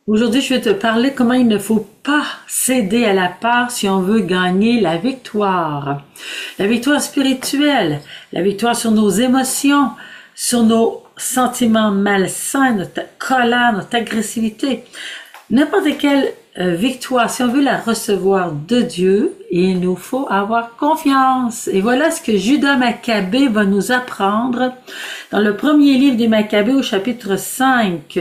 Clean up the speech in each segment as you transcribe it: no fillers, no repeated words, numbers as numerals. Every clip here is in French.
Aujourd'hui, je vais te parler comment il ne faut pas céder à la peur si on veut gagner la victoire. La victoire spirituelle, la victoire sur nos émotions, sur nos sentiments malsains, notre colère, notre agressivité. N'importe quelle victoire, si on veut la recevoir de Dieu, il nous faut avoir confiance. Et voilà ce que Judas Maccabée va nous apprendre dans le premier livre des Maccabées au chapitre 5.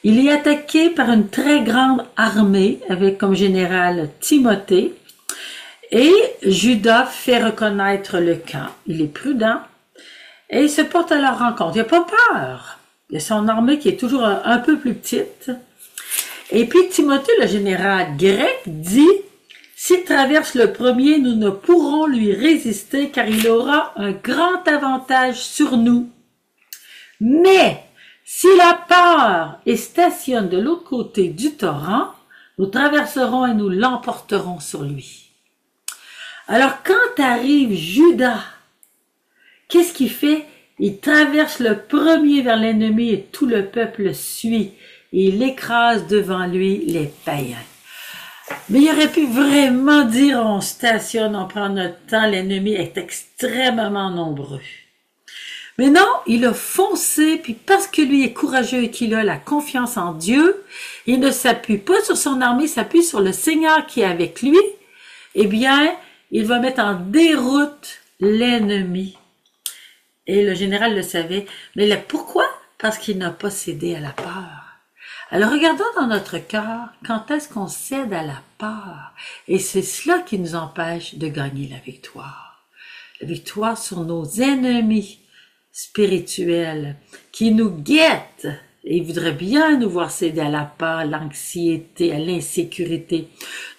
Il est attaqué par une très grande armée avec comme général Timothée et Judas fait reconnaître le camp. Il est prudent et il se porte à leur rencontre. Il n'a pas peur. Il a son armée qui est toujours un peu plus petite. Et puis Timothée, le général grec, dit « S'il traverse le premier, nous ne pourrons lui résister car il aura un grand avantage sur nous. Mais si la peur et stationne de l'autre côté du torrent, nous traverserons et nous l'emporterons sur lui. » Alors quand arrive Judas, qu'est-ce qu'il fait? Il traverse le premier vers l'ennemi et tout le peuple suit. Et il écrase devant lui les païens. Mais il aurait pu vraiment dire on stationne, on prend notre temps, l'ennemi est extrêmement nombreux. Mais non, il a foncé, puis parce que lui est courageux et qu'il a la confiance en Dieu, il ne s'appuie pas sur son armée, il s'appuie sur le Seigneur qui est avec lui, eh bien, il va mettre en déroute l'ennemi. Et le général le savait. Mais pourquoi? Parce qu'il n'a pas cédé à la peur. Alors regardons dans notre cœur, quand est-ce qu'on cède à la peur? Et c'est cela qui nous empêche de gagner la victoire. La victoire sur nos ennemis spirituels qui nous guettent et voudraient bien nous voir céder à la peur, à l'anxiété, à l'insécurité.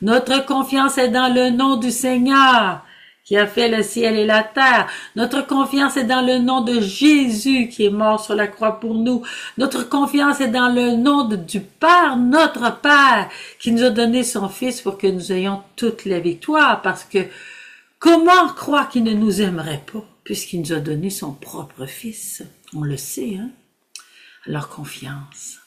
Notre confiance est dans le nom du Seigneur qui a fait le ciel et la terre. Notre confiance est dans le nom de Jésus qui est mort sur la croix pour nous. Notre confiance est dans le nom du Père, notre Père, qui nous a donné son Fils pour que nous ayons toute la victoire. Parce que comment croire qu'il ne nous aimerait pas puisqu'il nous a donné son propre Fils? On le sait, hein? Alors confiance.